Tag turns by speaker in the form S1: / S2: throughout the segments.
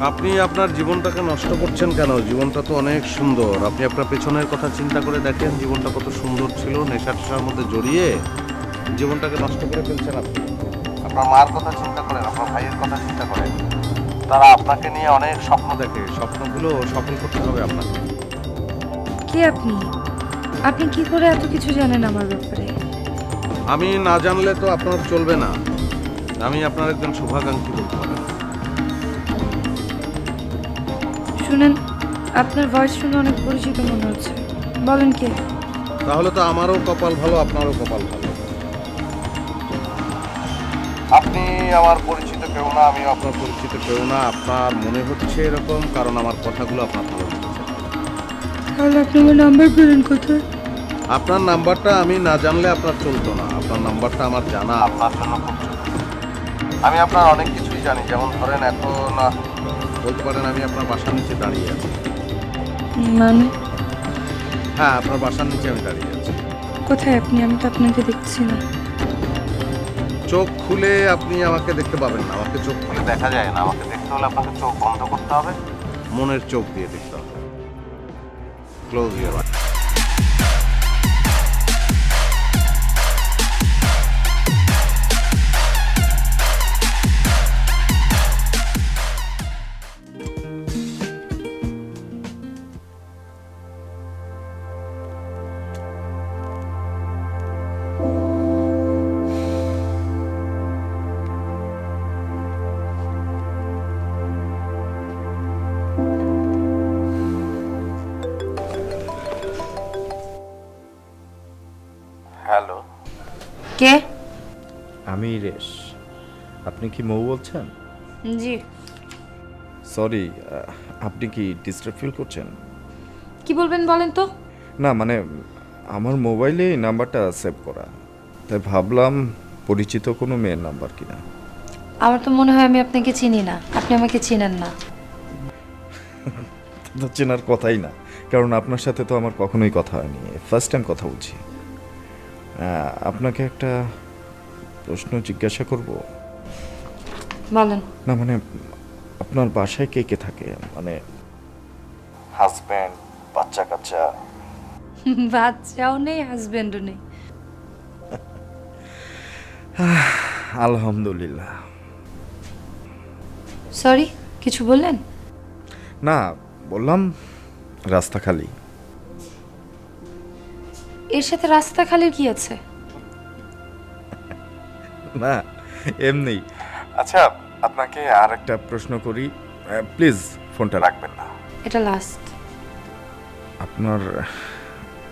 S1: আপনি আপনার জীবনটাকে নষ্ট করছেন কেন? জীবনটা তো অনেক সুন্দর। আপনি আপনার পেছনের কথা চিন্তা করে দেখেন, জীবনটা কত সুন্দর ছিল। নেশা টেশার মধ্যে জড়িয়ে জীবনটাকে নষ্ট করে ফেলছেন আপনি। আপনার মার কথা চিন্তা করেন, আপনার ভাইয়ের কথা চিন্তা করেন। তারা আপনাকে নিয়ে অনেক স্বপ্ন দেখে, স্বপ্নগুলো সফল করতে হবে আপনাকে।
S2: কে আপনি? আপনি কি করে এত কিছু জানেন আমার ব্যাপারে?
S1: আমি না জানলে তো আপনার চলবে না। আমি আপনার একজন শুভাকাঙ্ক্ষী বলতে পারেন।
S2: শুনেন, আপনার ভয়েস শুনে অনেক পরিচিত মনে হচ্ছে। বলেন কে?
S1: তাহলে তো আমারও কপাল ভালো, আপনারও কপাল ভালো। আপনি আমার পরিচিত কেউ না, আমিও আপনার পরিচিত কেউ না। আপনার মনে হচ্ছে এরকম কারণ আমার কথাগুলো আপনার ভালো লেগেছে।
S2: তাহলে আপনি আমার নাম্বার পেলেন কোথায়?
S1: আপনার নাম্বারটা আমি না জানলে আপনার চলতো না। আপনার নাম্বারটা আমার জানা আপনার জন্য খুব জরুরি। আমি আপনার অনেক কিছুই জানি, যেমন ধরেন এখন বলতে পারেন আমি আপনার বাসার নিচে দাঁড়িয়ে আছি।
S2: মানে?
S1: হ্যাঁ, আপনার বাসার নিচে আমি দাঁড়িয়ে আছি।
S2: কোথায় আপনি? আমি তো আপনাকে দেখছি না।
S1: চোখ খুলে আপনি আমাকে দেখতে পাবেন না। আমাকে চোখ খুলে দেখা যায় না। আমাকে দেখতে হলে আপনাকে চোখ বন্ধ করতে হবে, মনের চোখ দিয়ে দেখতে হবে। Close your I. হ্যালো,
S2: কে?
S3: আমি রেশ। আপনি কি মৌ বলছেন?
S2: জি।
S3: সরি, আপনি কি ডিস্টার্ব ফিল করছেন?
S2: কি বলবেন বলেন তো?
S3: না মানে আমার মোবাইলে এই নাম্বারটা সেভ করা, তাই ভাবলাম পরিচিত কোনো মেয়ের নাম্বার কিনা।
S2: আমার তো মনে হয় আমি আপনাকে চিনি না, আপনি আমাকে চিনেন না।
S3: তো চেনার কথাই না, কারণ আপনার সাথে তো আমার কখনোই কথা হয়নি, ফার্স্ট টাইম কথা বলছি। আপনাকে একটা প্রশ্ন জিজ্ঞাসা করব?
S2: বলেন।
S3: না মানে আপনার বাসায় কে কে থাকে? মানে হাজব্যান্ড, বাচ্চা কাচ্চা?
S2: বাচ্চাও নেই, হাজবেন্ডও নেই।
S3: আলহামদুলিল্লাহ।
S2: সরি, কিছু বললেন?
S3: না, বললাম রাস্তা খালি।
S2: এর সাথে রাস্তা খালির কি আছে?
S3: না এমনি। আচ্ছা, আপনাকে আর একটা প্রশ্ন করি, প্লিজ ফোনটা রাখবেন না।
S2: এটা লাস্ট।
S3: আপনার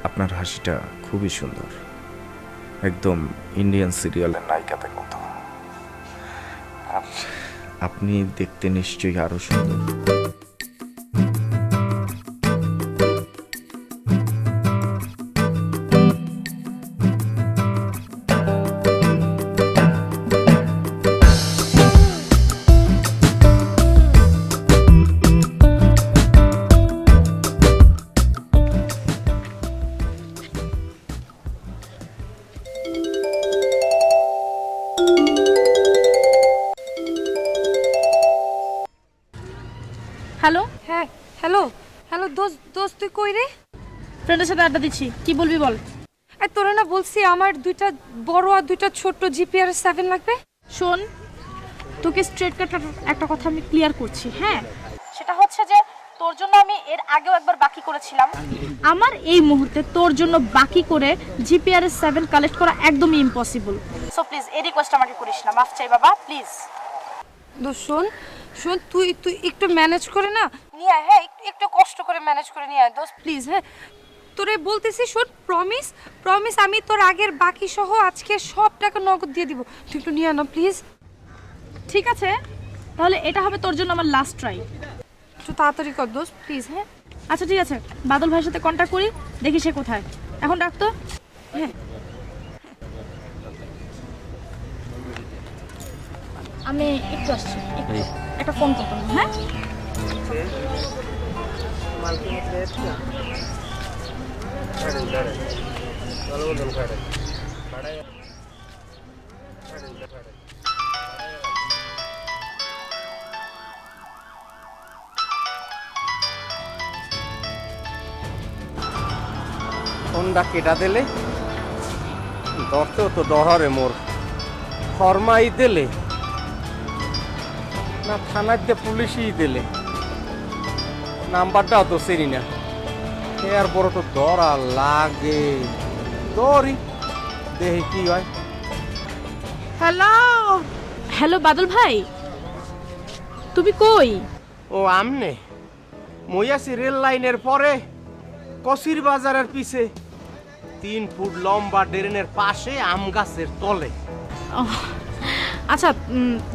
S3: আপনার হাসিটা খুবই সুন্দর, একদম ইন্ডিয়ান সিরিয়ালের নায়িকাদের মতো। আর আপনি দেখতে নিশ্চয়ই আরো সুন্দর।
S4: হ্যালো,
S2: হ্যাঁ, হ্যালো। হ্যালো দোস্ত, দোস্ত তুই কই রে?
S4: ফ্রেন্ডের সাথে আড্ডা দিচ্ছি, কি বলবি বল।
S2: এই তোরা না বলছি আমার দুইটা বড় আর দুইটা ছোট জিপিআর 7 লাগবে।
S4: শোন, তোকে স্ট্রেট কাট একটা কথা আমি ক্লিয়ার করছি। হ্যাঁ, সেটা হচ্ছে যে তোর জন্য আমি এর আগেও একবার বাকি করেছিলাম। আমার এই মুহূর্তে তোর জন্য বাকি করে জিপিআর 7 কালেক্ট করা একদমই ইম্পসিবল। সো প্লিজ এই রিকোয়েস্ট আমাকে করিস না, মাফ চাই বাবা, প্লিজ।
S2: দোস্ত শোন, শোন তুই তুই একটু ম্যানেজ করে না নিয়ে আয়। হ্যাঁ, একটু কষ্ট করে ম্যানেজ করে নিয়ে আয় দোস্ত, প্লিজ। হ্যাঁ, তোরে বলতেছি, শোন, প্রমিস প্রমিস, আমি তোর আগের বাকি সহ আজকে সব টাকা নগদ দিয়ে দিব। তুই একটু নিয়ে আয় না প্লিজ।
S4: ঠিক আছে, তাহলে এটা হবে তোর জন্য আমার লাস্ট ট্রাই।
S2: একটু তাড়াতাড়ি কর দোস্ত, প্লিজ। হ্যাঁ
S4: আচ্ছা ঠিক আছে, বাদল ভাইয়ের সাথে কন্ট্যাক্ট করি, দেখি সে কোথায়। এখন রাখতো।
S2: হ্যাঁ।
S4: আমি একটু আসছি, একটা ফোন করতাম। হ্যাঁ,
S5: ফোনটা কেটা দিলে ধরতেও তো ডরে মোর ফরমাই দিলে না থানার দিয়ে পুলিশই দিলে নাম্বারটাও তো চিনি না এর বড় তো ডরা লাগে ডরি দেখি কি হয়। হ্যালো
S4: হ্যালো বাদল ভাই, তুমি কই?
S5: ও আমনে মই আছি রেল লাইনের পরে কসির বাজারের পিছে 3 ফুট লম্বা ড্রেনের পাশে আম গাছের তলে।
S4: আচ্ছা,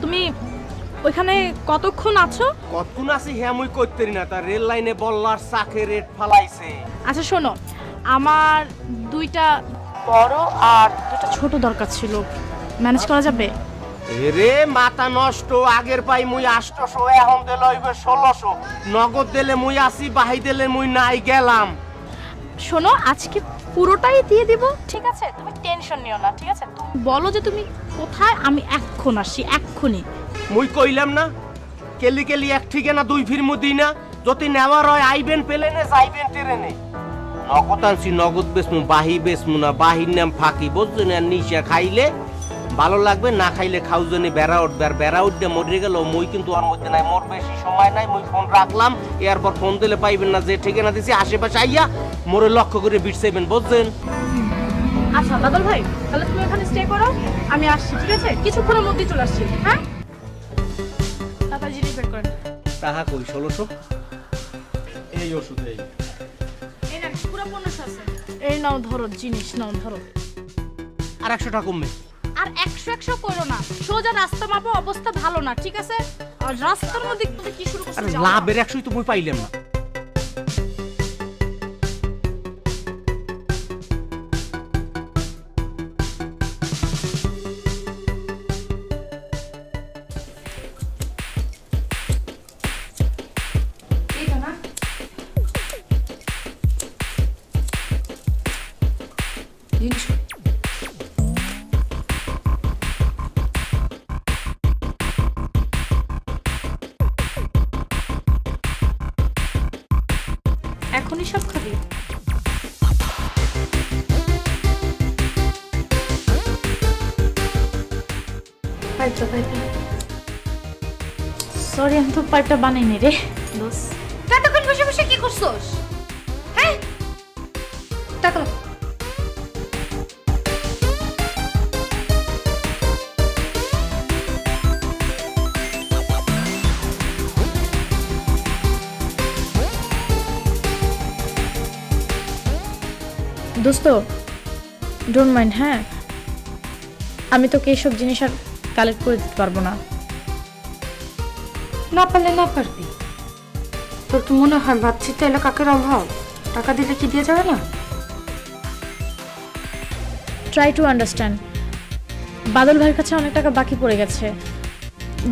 S4: তুমি ওইখানে কতক্ষণ আছো?
S5: কতক্ষণ আছি হ্যাঁ মুই কইতেরি না, তার রেল লাইনে বল্লার চাকে রেট ফালাইছে।
S4: আচ্ছা শোনো, আমার 2টা বড় আর 2টা ছোট দরকার ছিল, ম্যানেজ করা যাবে?
S5: রে মাথা নষ্ট, আগের পাই মুই 800, এখন দিলে হইবে 1600। নগদ দিলে মুই আসি, বাহি দিলে মুই নাই গেলাম।
S4: শোনো, আজকে পুরোটাই দিয়ে দিব, ঠিক আছে? তুমি টেনশন নিও না, ঠিক আছে? তুমি বলো যে তুমি কোথায়, আমি এক্ষুনি আসি, এক্ষুনি।
S5: মুই কইলাম না কেলি কেলি এক ঠিকানা 2 ফির মুদি না, যদি নেওয়ার হয় আইবেন প্লেনে, যাইবেন ট্রেনে। নগদ আনছি, নগদ বেসমু, বাহি বেসমু না, বাহির নাম ফাঁকি, বুঝছেন? আর নিশা খাইলে ভালো লাগবে, না খাইলে খাও জনে বেড়া উঠবে, আর বেড়া উঠবে মরে গেল। মুই কিন্তু ওর মধ্যে নাই, মোর বেশি সময় নাই, মুই ফোন রাখলাম। এরপর ফোন দিলে পাইবেন না, যে ঠিকানা দিছি আশেপাশে আইয়া মোরে লক্ষ্য করে বিটসাইবেন, বুঝছেন?
S4: আচ্ছা বাদল ভাই, তাহলে তুমি এখানে স্টে করো, আমি আসছি, ঠিক আছে? কিছুক্ষণের মধ্যেই চলে আসছি, হ্যাঁ? তাড়াতাড়ি জিনিস বের করেন।
S5: টাকা কই 1600? এই ওষুধ এই
S4: এই না, পুরো 1500 আছে। এই নাও ধরো জিনিস, নাও ধরো।
S5: আর 100 টাকা কমবে।
S4: আর 100 করো না, সোজা রাস্তা মাপো, অবস্থা ভালো না, ঠিক আছে? আর রাস্তার মধ্যে তুমি কি শুরু
S5: আরে
S4: করছো?
S5: লাভের 100 তো মুই পাইলাম না।
S2: এইটা না জিনিস
S4: এখনই সব খাবি?
S2: পাইপটা
S4: সরি, আমি তো পাইপটা বানাইনি রে দোস্ত।
S2: এতক্ষণ বসে বসে কি করছস? হ্যাঁ টাকা
S4: দোস্ত ডোন্ট মাইন্ড, হ্যাঁ? আমি তোকে এইসব জিনিস আর কালেক্ট করে দিতে পারবো না।
S2: না পারলে না পারবি। তোর কি মনে হয় ভাবছি তো এলা কাকের অভাব? টাকা দিলে কি দিয়ে যাবে না?
S4: Try to understand. বাদল ভাইয়ের কাছে অনেক টাকা বাকি পড়ে গেছে,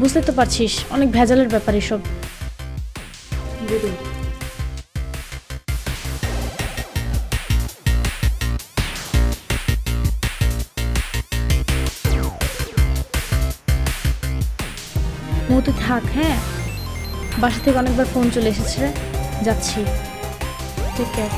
S4: বুঝতে তো পারছিস, অনেক ভেজালের ব্যাপার এসব।
S2: দিদি
S4: তুই থাক, হ্যাঁ? বাসা থেকে অনেকবার ফোন চলে এসেছে, যাচ্ছি, টেক কেয়ার।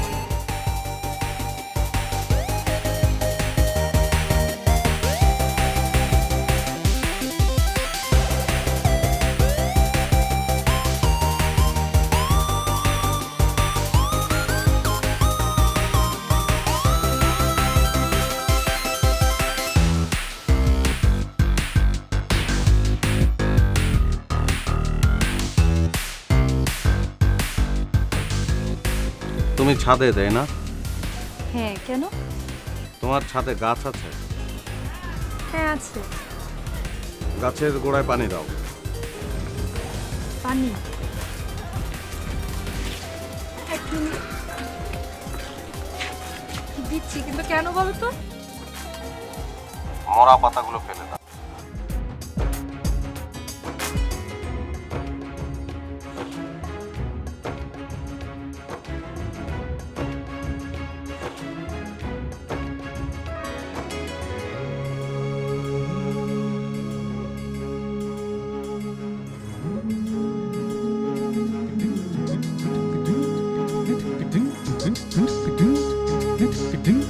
S1: তুমি ছাদে, তাই না?
S2: হ্যাঁ কেন?
S1: তোমার ছাদে গাছ আছে?
S2: হ্যাঁ আছে।
S1: গাছের গোড়ায় পানি দাও।
S2: পানি দিচ্ছি, কিন্তু কেন বলো তো?
S1: মরা পাতাগুলো ফেলে দাও।
S6: Ding, ding, ding, ding, ding, ding, ding, ding, ding, ding,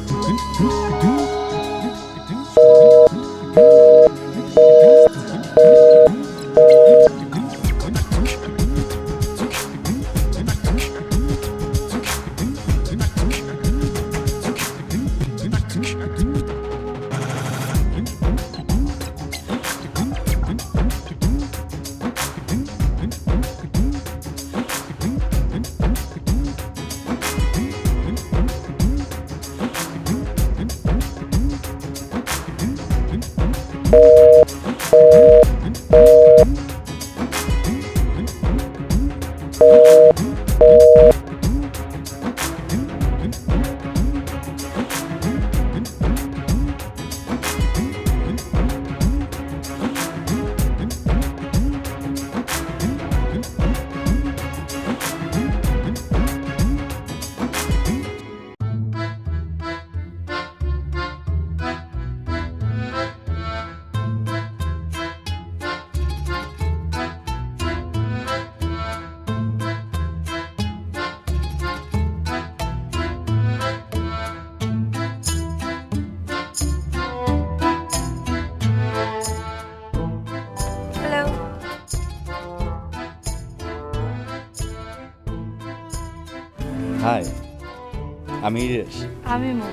S3: আমি ইরেশ।
S2: আমি Mou.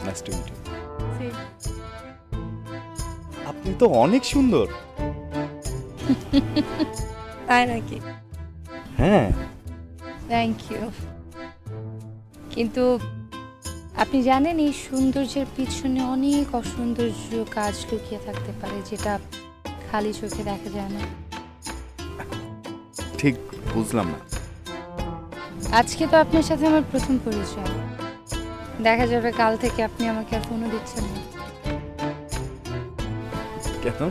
S3: Nice to meet you. আপনি তো অনেক সুন্দর।
S2: তাই নাকি?
S3: হ্যাঁ।
S2: Thank you. কিন্তু আপনি জানেন এই সৌন্দর্যের পিছনে অনেক অসৌন্দর্য কাজ লুকিয়ে থাকতে পারে, যেটা খালি চোখে দেখা যায় না।
S3: ঠিক বুঝলাম না।
S2: আজকে তো আপনার সাথে আমার প্রথম পরিচয়, দেখা যাবে কাল থেকে আপনি আমাকে আর ফোনও দিচ্ছেন না।
S3: কেন?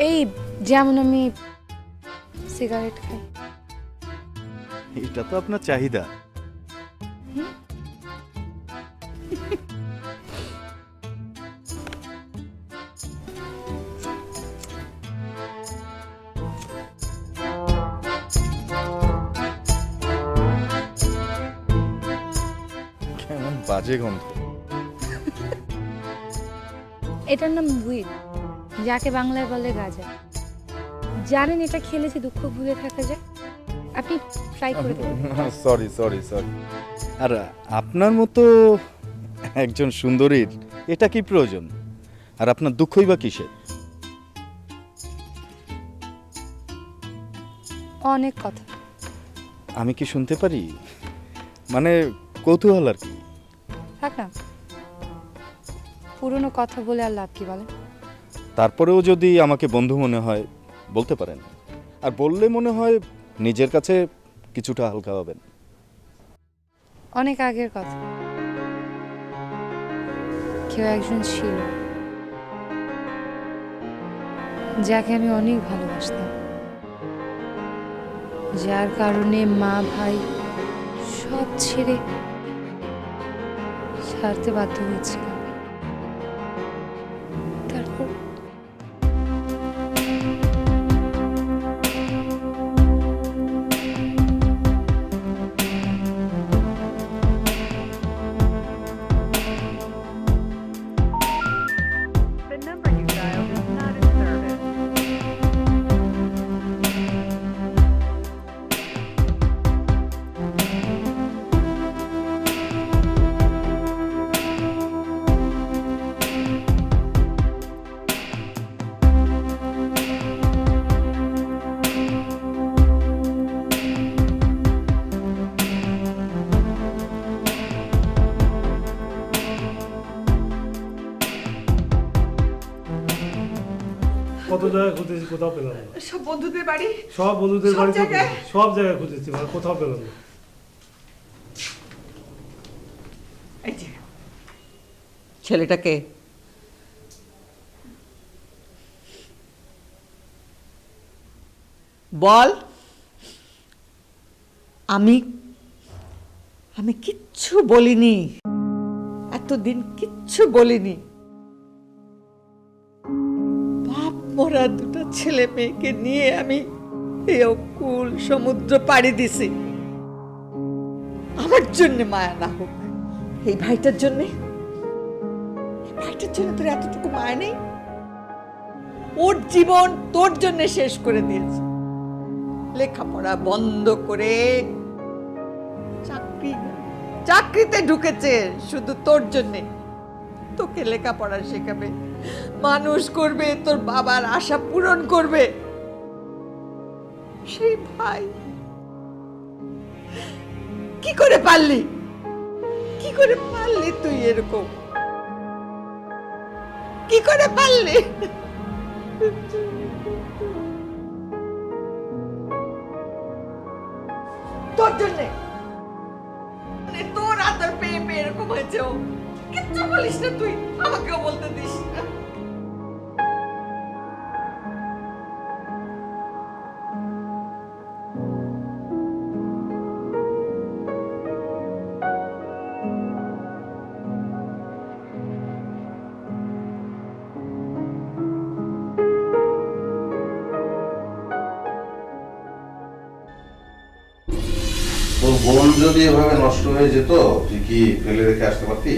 S2: এই যেমন আমি সিগারেট খাই।
S3: এটা তো আপনার চাহিদা। কেমন বাজে গন্ধ।
S2: এটার নাম উইড, যাকে বাংলায় বলে গাঁজা। জানেন এটা খেলে যে দুঃখ ভুলে থাকা যায়? আপনি ট্রাই করে দেখুন।
S3: Sorry sorry sorry. আর আপনার মতো একজন সুন্দরীর এটা কি প্রয়োজন? আর আপনার দুঃখই বা কিসের?
S2: অনেক কথা।
S3: আমি কি শুনতে পারি? মানে কৌতূহল আর কি।
S2: থাক না, পুরনো কথা বলে আর লাভ কি বলেন?
S3: তারপরেও যদি আমাকে বন্ধু মনে হয় বলতে পারেন, আর বললে মনে হয় নিজের কাছে কিছুটা হালকা হবেন।
S2: অনেক আগের কথা। কেউ একজন ছিল যাকে আমি অনেক ভালোবাসতাম, যার কারণে মা ভাই সব ছেড়ে ছাড়তে বাধ্য হয়েছিলাম। তারপর
S6: The number you dialed is not in service.
S7: কত জায়গায় খুঁজেছি, কোথাও পেলাম না।
S8: সব বন্ধুদের বাড়ি,
S7: সব বন্ধুদের
S8: সব
S7: বাড়িতে
S8: জায়গায়?
S7: খুঁজেছি, সব জায়গায় খুঁজেছি, মানে কোথাও পেলাম না।
S8: এই যে ছেলেটাকে বল। আমি আমি কিচ্ছু বলিনি, এতদিন কিচ্ছু বলিনি। বাপ মরা দুটো ছেলে মেয়েকে নিয়ে আমি এই অকুল সমুদ্র পাড়ি দিছি। আমার জন্য মায়া না হোক, এই ভাইটার জন্য, এই ভাইটার জন্য তোর এতটুকু মায়া নেই? ওর জীবন তোর জন্য শেষ করে দিয়েছে, লেখাপড়া বন্ধ করে চাকরিতে ঢুকেছে শুধু তোর জন্যে। তোকে লেখাপড়া শেখাবে, মানুষ করবে, তোর বাবার আশা পূরণ করবে। সেই ভাই কি করে পারলি, কি করে পারলি তুই এরকম, কি করে পারলি? তোর জন্যে, তোর আদর পেয়ে পেয়ে এরকম হয়েছে। ও কিচ্ছু বলিস না তুই, আমাকেও বলতে দিস না।
S1: তোর বোন যদি এভাবে নষ্ট হয়ে যেত, তুই কি ফেলে রেখে আসতে পারতি?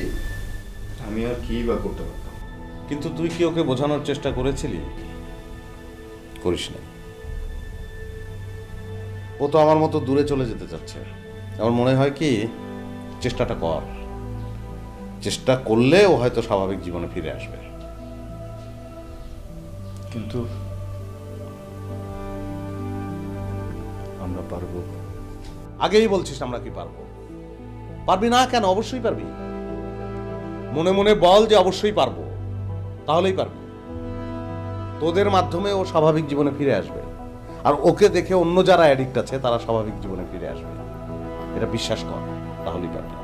S3: আমি আর কি বা করতে পারতাম?
S1: কিন্তু তুই কি ওকে বোঝানোর চেষ্টা করেছিলি? করিস না। ও তো আমার মতো দূরে চলে যেতে চাচ্ছে। আমার মনে হয় কি, চেষ্টাটা কর। চেষ্টা করলে ও হয়তো স্বাভাবিক জীবনে ফিরে আসবে।
S3: কিন্তু আমরা পারবো?
S1: আগেই বলছিস আমরা কি পারবো? পারবি না কেন? অবশ্যই পারবি। মনে মনে বল যে অবশ্যই পারবো, তাহলেই পারবি। তোদের মাধ্যমে ও স্বাভাবিক জীবনে ফিরে আসবে, আর ওকে দেখে অন্য যারা অ্যাডিক্ট আছে তারা স্বাভাবিক জীবনে ফিরে আসবে। এটা বিশ্বাস কর, তাহলেই পারবি।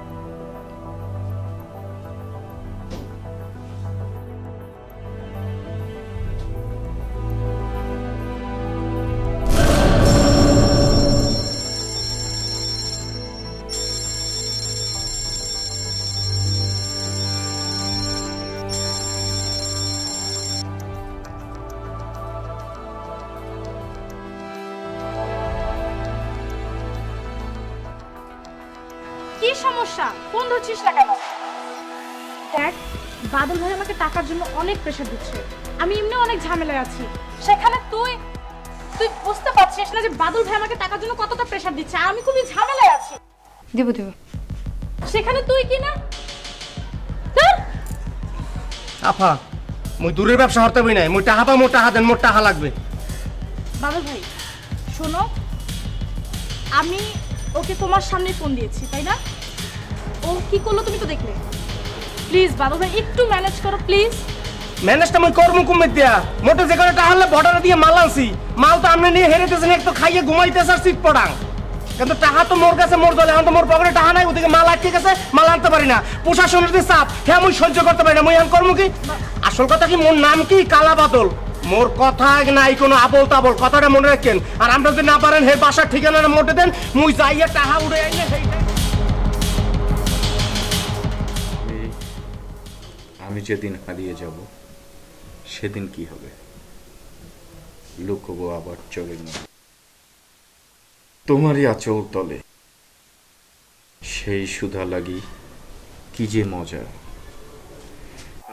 S4: কি সমস্যা? ফোন ধরছিস না কেন? দেখ, বাদল ভাই আমাকে টাকার জন্য অনেক প্রেশার দিচ্ছে। আমি এমনি অনেক ঝামেলায় আছি, সেখানে তুই তুই বুঝতে পারছিস না যে বাদল ভাই আমাকে টাকার জন্য কতটা প্রেশার দিচ্ছে, আর আমি খুবই ঝামেলায় আছি।
S2: দেবো দেবো।
S4: সেখানে তুই কি না ধুর!
S5: আফা মুই দূরের ব্যবসা হতে পারি নাই। মুই টাহা পা, মোর টাহা দেন, মোর টাহা লাগবে।
S4: বাদল ভাই শোনো, আমি ওকে তোমার সামনে ফোন দিয়েছি, তাই না? ও কি করলো তুমি তো দেখলে। প্লিজ বাদল ভাই একটু ম্যানেজ করো প্লিজ।
S5: ম্যানেজটা মুই করমু কুমির দিয়া। মোটে যে করে টাহা হলে বর্ডারে দিয়ে মাল আনছি। মাল তো আপনি নিয়ে হেরেতেছেন, এক তো খাইয়ে ঘুমাইতেছে আর সিট পড়াং। কিন্তু টাহা তো মোর কাছে, মোর দলে। এখন তো মোর পকেটে টাহা নাই, ওদিকে মাল আটকে গেছে, মাল আনতে পারি না। প্রশাসনের যে চাপ, হ্যাঁ মুই সহ্য করতে পারি না। মুই এখন করমু কি? আসল কথা কি, মোর নাম কি? কালা বাদল। মোর কথা নাই কোনো আবল তাবল, কথাটা মনে রাখেন। আর আমরা যদি না পারেন হে বাসার ঠিকানাটা মোটে দেন, মুই যাইয়া টাহা উড়ে আইলে সেইটা।
S3: আমি যেদিন হারিয়ে যাব সেদিন কি হবে? লুকবো আবার চোরের মধ্যে, তোমারই আঁচল তলে। সেই সুধা লাগি কি যে মজা,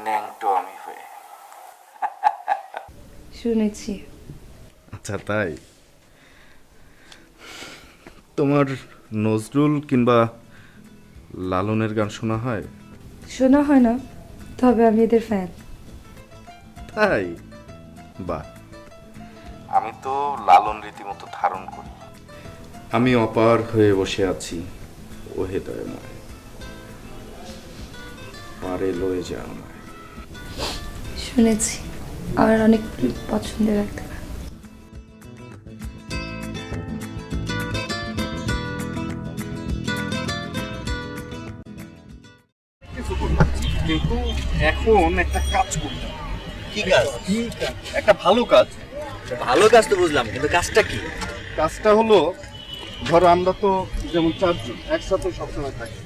S3: ন্যাংটো আমি হয়ে।
S2: শুনেছি।
S3: আচ্ছা তাই? তোমার নজরুল কিংবা লালনের গান শোনা হয়?
S2: শোনা হয় না, তবে আমি এদের ফ্যান।
S3: তাই? বাহ, আমি তো লালন রীতিমতো ধারণ করি। আমি অপার হয়ে বসে আছি, ও হেদয়ময় পারে লয়ে যা আমায়।
S2: শুনেছি, আমার অনেক পছন্দের একটা গান।
S3: কিন্তু এখন একটা কাজ করতে হবে।
S9: কি কাজ?
S3: একটা ভালো কাজ।
S9: ভালো কাজ তো বুঝলাম, কিন্তু কাজটা কি?
S3: কাজটা হলো, ধরো আমরা তো যেমন চারজন একসাথে সবসময় থাকি।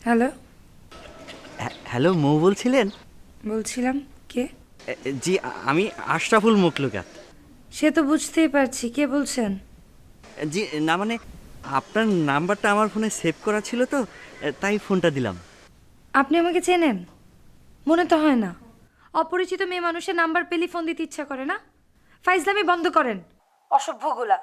S2: হ্যালো,
S9: হ্যালো, মৌ বলছিলেন?
S2: বলছিলাম। কে?
S9: জি, আমি আশরাফুল মুখলুকাত।
S2: সে তো বুঝতেই পারছি, কে বলছেন?
S9: জি না, মানে আপনার নাম্বারটা আমার ফোনে সেভ করা ছিল তো, তাই ফোনটা দিলাম।
S2: আপনি আমাকে চেনেন? মনে তো হয় না। অপরিচিত মেয়ে মানুষের নাম্বার পেলে ফোন দিতে ইচ্ছা করে না? ফাইজলামি বন্ধ করেন, অসভ্যগুলা।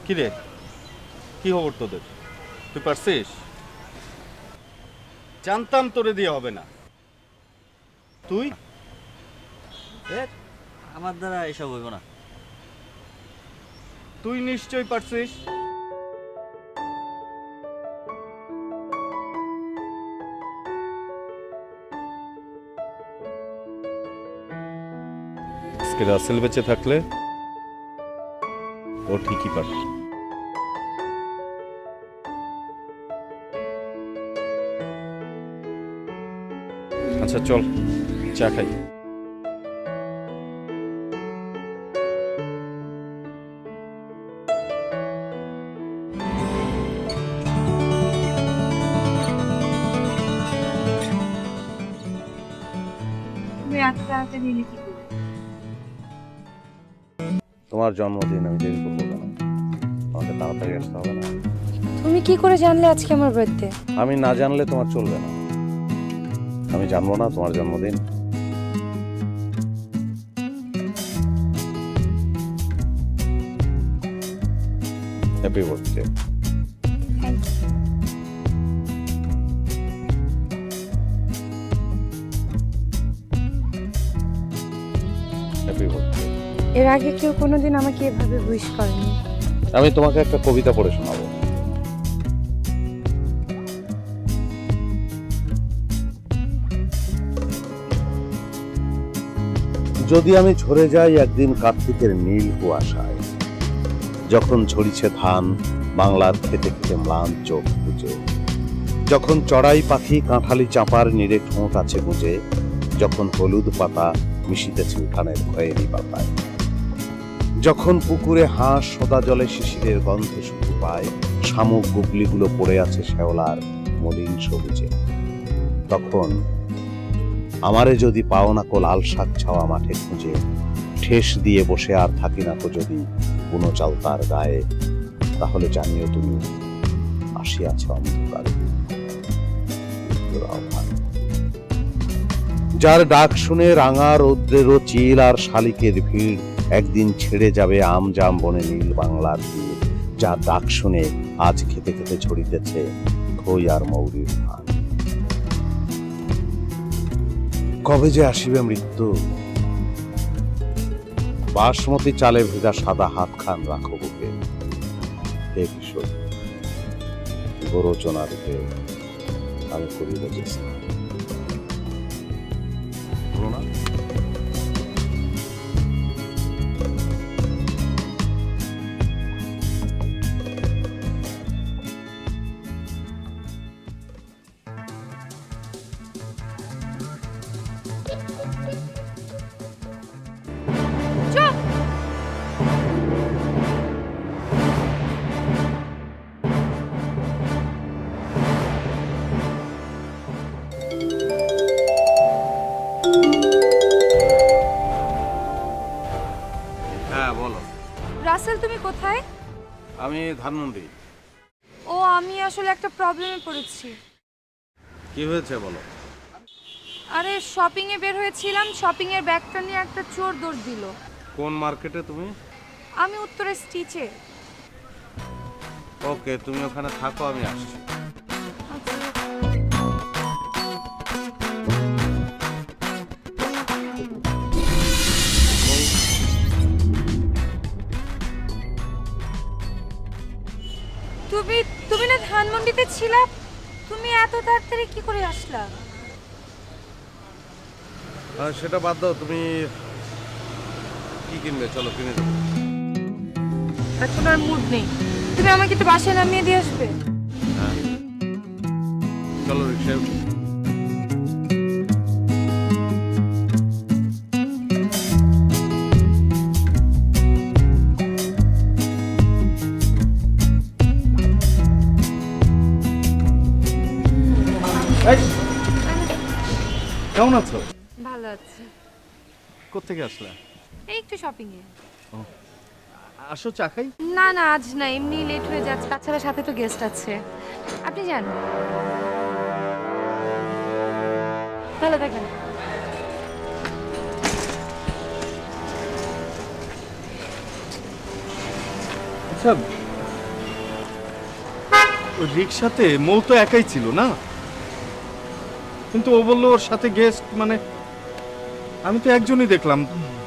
S3: কি রে, কি খবর তোদের? তুই পারছিস? জানতাম তোরে দিয়ে হবে না। তুই?
S9: আমার দ্বারা এসব হইব না।
S3: তুই নিশ্চয়ই পারছিস। আজকে রাসেল বেঁচে থাকলে ও ঠিকই পারত। আচ্ছা চল চা খাই।
S2: তুমি এত তাড়াতাড়ি এলে কি করে?
S1: তোমার জন্মদিন, আমি দেরি করবো কেন? আমাকে তাড়াতাড়ি আসতে হবে না?
S2: তুমি কি করে জানলে আজকে আমার বার্থডে?
S1: আমি না জানলে তোমার চলবে না। আমি জানবো না তোমার জন্মদিন? Happy birthday. Happy birthday.
S2: এর আগে কেউ কোনোদিন আমাকে এভাবে উইশ করেনি।
S1: আমি তোমাকে একটা কবিতা পড়ে শোনাবো। যদি আমি ঝরে যাই একদিন কার্তিকের নীল কুয়াশায়, যখন ঝরিছে ধান বাংলার খেতে খেতে ম্লান চোখ বুঝে, যখন চড়াই পাখি কাঁঠালি চাঁপার নিরে ঠোঁট আছে বুঝে, যখন হলুদ পাতা মিশিতেছে উঠানের খয়েরি পাতায়, যখন পুকুরে হাঁস সদা জলে শিশিরের গন্ধে শুধু পায়, শামুক গুগলিগুলো পড়ে আছে শ্যাওলার মলিন সবুজে, তখন আমারে যদি পাও না কো লাল শাক ছাওয়া মাঠে খুঁজে, ঠেস দিয়ে বসে আর থাকি না কো যদি কোনো চাল তার গায়ে, তাহলে জানিও তুমি আসিয়াছে অন্ধকারে। যার ডাক শুনে রাঙা রৌদ্রেরও চিল আর শালিকের ভিড় একদিন ছেড়ে যাবে আম জাম বনে নীল বাংলার তীর, যার ডাক শুনে আজ খেতে খেতে ছড়িতেছে খই আর মৌরির ধান। কবে যে আসিবে মৃত্যু? বাসমতি চালে ভেজা সাদা হাত খান রাখো বুকে, হে কিশোর গোরচনা রূপে আমি করিব চেষ্টা। বলো না? হ্যাঁ বলো।
S2: রাসেল তুমি কোথায়?
S1: আমি ধানমন্ডি।
S2: ও আমি আসলে একটা প্রবলেমে পড়েছি।
S1: কি হয়েছে বলো?
S2: আরে শপিং এ বের হয়েছিলাম, শপিং এর ব্যাগটা নিয়ে একটা চোর দৌড় দিল।
S1: কোন মার্কেটে তুমি?
S2: আমি উত্তরে স্টিচে।
S1: ওকে, তুমি ওখানে থাকো, আমি আসছি।
S2: তুমি তুমি না ধানমন্ডিতে ছিলা, তুমি এত তাড়াতাড়ি কি করে আসলা?
S1: সেটা বাদ দাও, তুমি কি কিনবে? চলো কিনে দেবো।
S2: এখন আর মুড নেই, তুমি আমাকে একটু বাসায় নামিয়ে দিয়ে আসবে।
S1: হ্যাঁ চলো রিক্সায় উঠি।
S3: কেমন আছো?
S2: ভালো আছে।
S3: কোত্থেকে আসলে?
S2: এই একটু শপিং এ।
S3: আসো চা খাই।
S2: না না আজ না, এমনি লেট হয়ে যাচ্ছে, তাছাড়া সাথে তো গেস্ট আছে। আপনি যান। ভালো থাকবেন।
S3: আচ্ছা, ওই রিক্সাতে মৌ তো একাই ছিল না, কিন্তু ও বললো ওর সাথে গেস্ট, মানে আমি তো একজনই দেখলাম।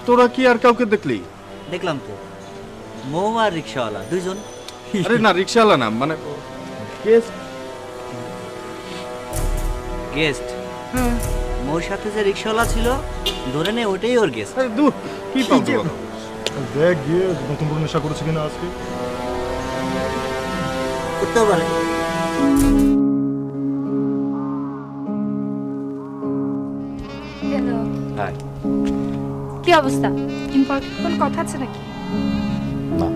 S3: তোরা কি আর কাউকে দেখলি?
S9: দেখলাম তো, মৌ আর রিক্সাওয়ালা দুইজন।
S3: আরে না, রিক্সাওয়ালা না, মানে গেস্ট।
S9: গেস্ট? মৌর সাথে যে রিক্সাওয়ালা ছিল, ধরে নে ওটাই ওর গেস্ট।
S3: আরে দূর, কি পাবো?
S7: দেখ গিয়ে নতুন করে নেশা করেছে কিনা আজকে।
S9: করতে পারে।
S2: Hello,
S3: hi.
S2: কি অবস্থা? ইম্পর্টেন্ট কোন কথা আছে নাকি?
S3: না,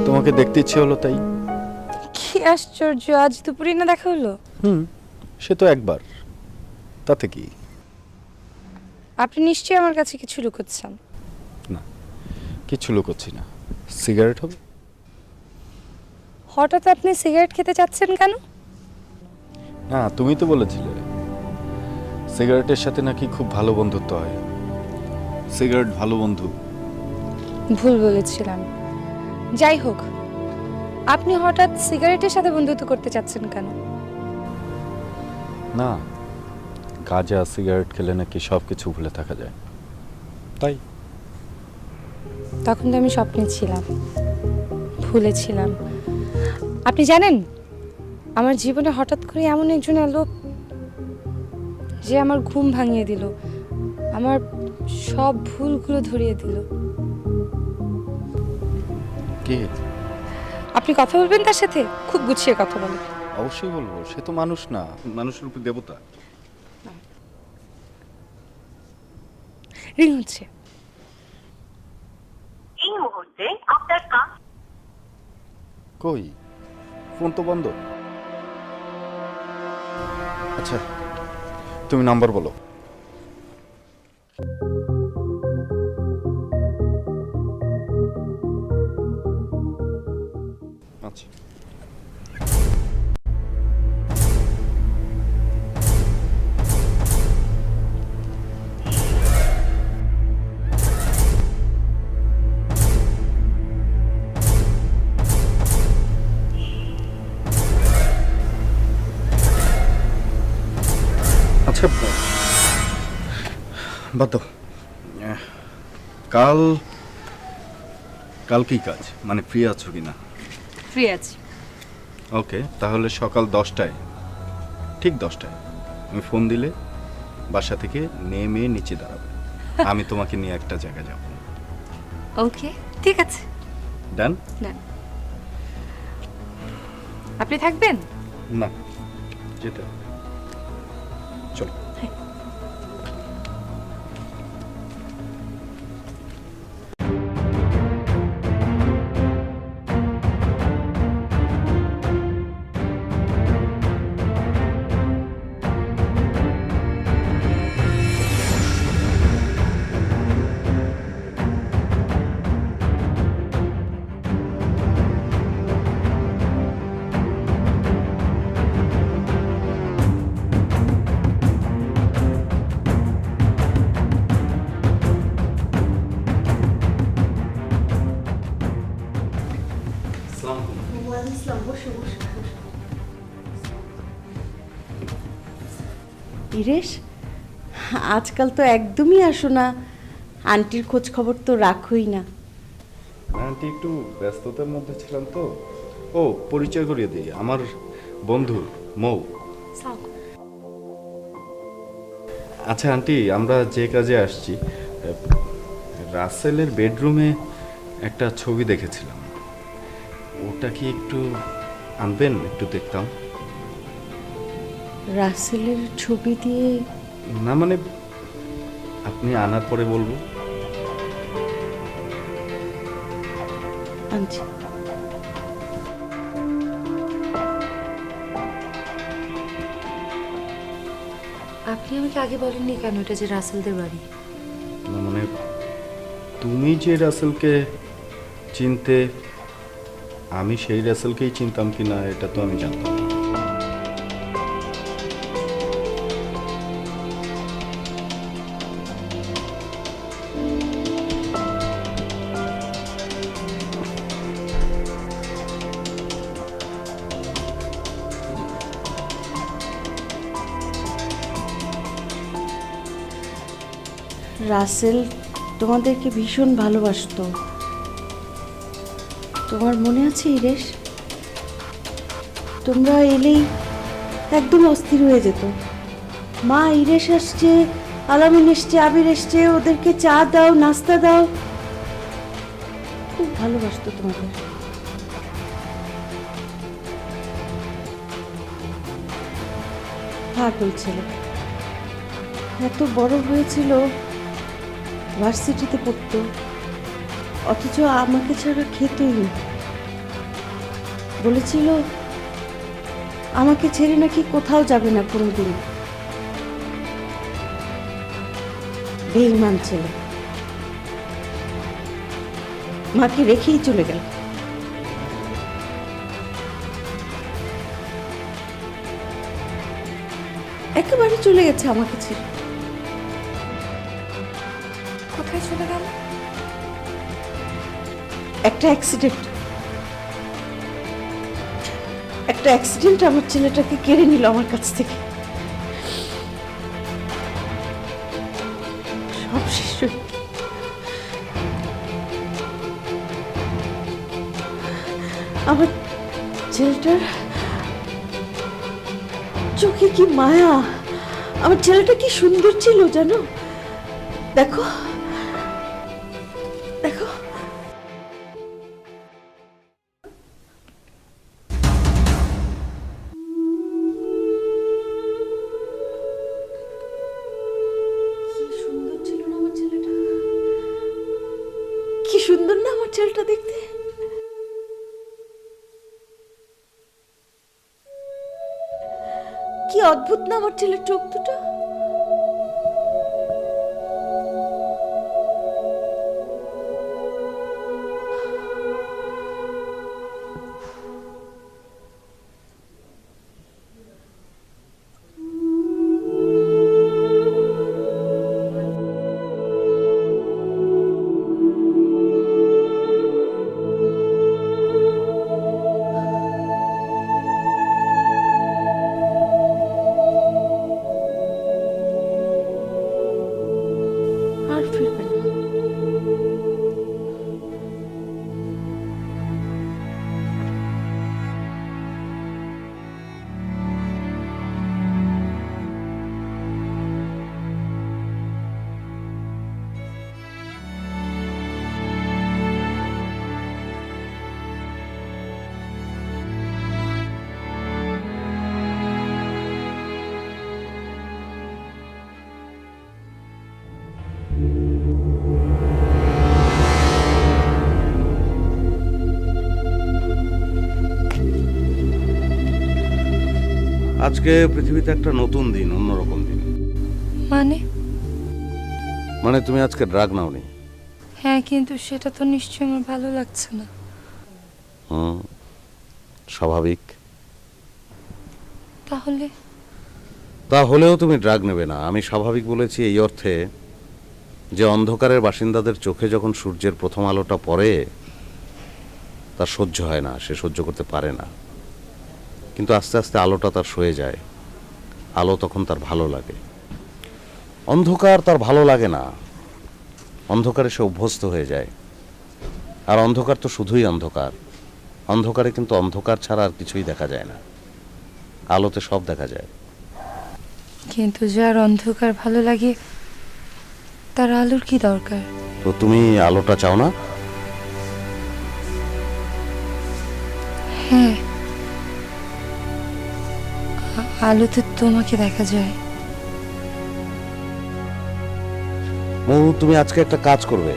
S3: তোমাকে দেখতে ইচ্ছে হলো তাই।
S2: কি আশ্চর্য, আজ দুপুরে না দেখা হলো?
S3: সে তো একবার, তাতে কি?
S2: আপনি নিশ্চয়ই আমার কাছে কিছু লুকোচ্ছেন।
S3: না, কিছু লুকোচ্ছি না। সিগারেট হবে?
S2: হঠাৎ আপনি সিগারেট খেতে চাচ্ছেন কেন?
S3: না, তুমি তো বলেছিলে সিগারেটের সাথে নাকি খুব ভালো বন্ধুত্ব হয়। সিগারেট ভালো বন্ধু?
S2: ভুল বলেছিলাম। যাই হোক, আপনি হঠাৎ সিগারেটের সাথে বন্ধুত্ব করতে চাচ্ছেন কেন?
S3: না, গাঁজা সিগারেট খেলে নাকি সব কিছু ভুলে থাকা যায়, তাই।
S2: তখন তো আমি স্বপ্নে ছিলাম, ভুলেছিলাম। আপনি জানেন, আমার জীবনে হঠাৎ করে এমন একজন এলো যে আমার ঘুম ভাঙিয়ে দিল, আমার সব ভুলগুলো ধরিয়ে দিল।
S3: কে?
S2: আপনি কথা বলবেন তার সাথে? খুব গুছিয়ে কথা বলেন।
S3: অবশ্যই বলবো, সে তো মানুষ না, মানুষের উপর দেবতা।
S2: রিং হচ্ছে।
S6: এই মুহূর্তে আপনার কাজ
S3: কই, ফোন তো বন্ধ। আচ্ছা, তুমি নাম্বার বলো। আচ্ছা, আচ্ছা, বাদ দাও। কাল কাল কি কাজ, মানে ফ্রি আছো কিনা?
S2: ফ্রি আছি।
S3: ওকে, তাহলে সকাল 10টায়, ঠিক 10টায় আমি ফোন দিলে বাসা থেকে নেমে নিচে দাঁড়াবে। আমি তোমাকে নিয়ে একটা জায়গায় যাব।
S2: ওকে, ঠিক আছে।
S3: ডান?
S2: না, আপনি থাকবেন?
S3: না, যেতে হবে। চলো।
S10: ইরেশ, আজকাল তো একদমই আসো না, আন্টির খোঁজ খবর তো রাখোই না।
S3: আন্টি একটু ব্যস্ততার মধ্যে ছিলাম তো। ও, পরিচয় করিয়ে দিই, আমার বন্ধু মৌ। আচ্ছা আন্টি, আমরা যে কাজে আসছি, রাসেলের বেডরুমে একটা ছবি দেখেছিলাম, ওটা কি একটু আনবেন? একটু দেখতাম।
S10: রাসেলের ছবি দিয়ে?
S3: না মানে, আপনি আনার পরে বলবো।
S10: আনছি।
S2: আপনি আমাকে আগে বলেননি কেন এটা যে রাসেলদের বাড়ি?
S3: না মানে, তুমি যে রাসেলকে চিনতে, আমি সেই রাসেলকেই চিনতাম কিনা এটা তো আমি জানতাম না।
S10: রাসেল তোমাদেরকে ভীষণ ভালোবাসতো, তোমার মনে আছে ইরেশ? তোমরা এলেই একদম অস্থির হয়ে যেত। মা, ইরেশ আসছে, আলামিন এসছে, আবির এসছে, ওদেরকে চা দাও, নাস্তা দাও। খুব ভালোবাসতো তোমাদের। পাগল ছেলে, এত বড় হয়েছিল, ভার্সিটিতে পড়তো, অথচ আমাকে ছাড়া খেতই না। বলেছিল আমাকে ছেড়ে নাকি কোথাও যাবে না কোনোদিন। বেঈমান ছেলে। মাকে রেখেই চলে গেল। একেবারে চলে গেছে আমাকে ছেড়ে।
S2: কোথায় চলে গেল?
S10: একটা অ্যাক্সিডেন্ট আমার ছেলেটাকে কেড়ে নিল আমার কাছ থেকে। সব শেষ হয়ে গেল। আমার ছেলেটার চোখে কি মায়া, আমার ছেলেটা কি সুন্দর ছিল জানো। দেখো দেখো, কি সুন্দর না আমার ছেলেটা দেখতে। কি অদ্ভুত না আমার ছেলের চোখ দুটো। আর ফিরবে না।
S1: আজকে পৃথিবীতে একটা নতুন দিন, অন্যরকম দিন। মানে তুমি আজকে ড্রাগ নাওনি?
S2: হ্যাঁ, কিন্তু সেটা তো নিশ্চয়ই আমার ভালো লাগছে না।
S1: স্বাভাবিক।
S2: তাহলেও
S1: তুমি ড্রাগ নেবে না। আমি স্বাভাবিক বলেছি এই অর্থে যে অন্ধকারের বাসিন্দাদের চোখে যখন সূর্যের প্রথম আলোটা পড়ে তার সহ্য হয় না, সে সহ্য করতে পারে না। কিন্তু আস্তে আস্তে আলোটা তার সয়ে যায়, আলো তখন তার ভালো লাগে। অন্ধকার তার ভালো লাগে না, অন্ধকারে সে অভ্যস্ত হয়ে যায়। আর অন্ধকার তো শুধুই অন্ধকার। অন্ধকারে কিন্তু অন্ধকার ছাড়া আর কিছুই দেখা যায় না, আলোতে সব দেখা যায়।
S2: কিন্তু যার অন্ধকার ভালো লাগে তার আলোর কি দরকার?
S1: তো তুমি আলোটা চাও না?
S2: হ্যাঁ, আলোতে তোমাকে দেখা যায়।
S1: তুমি আজকে একটা কাজ করবে,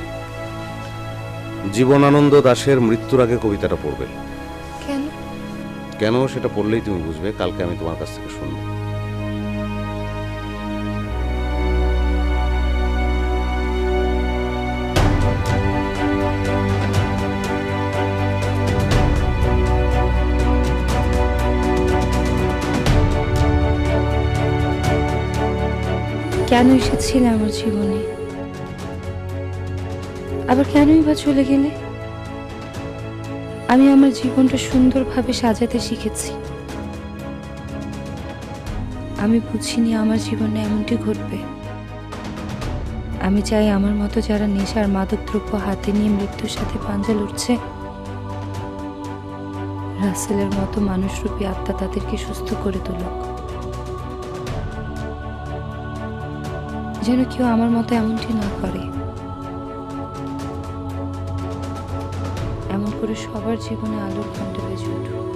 S1: জীবনানন্দ দাশের মৃত্যুর আগে কবিতাটা পড়বে।
S2: কেন?
S1: কেন সেটা পড়লেই তুমি বুঝবে। কালকে আমি তোমার কাছ থেকে শুনবো।
S2: কেন এসেছিলে আমার জীবনে, আবার কেনই বা চলে গেলে? আমি আমার জীবনটা সুন্দরভাবে সাজাতে শিখেছি। আমি বুঝিনি আমার জীবনে এমনটি ঘটবে। আমি চাই আমার মতো যারা নেশার মাদকদ্রব্য হাতে নিয়ে মৃত্যুর সাথে পাঞ্জা লড়ছে, রাসেলের মতো মানুষরূপী আত্মা তাদেরকে সুস্থ করে তুলুক। যেন কেউ আমার মতো এমনটি না করে। এমন করে সবার জীবনে আলোর ঘণ্টা বেজে উঠুক।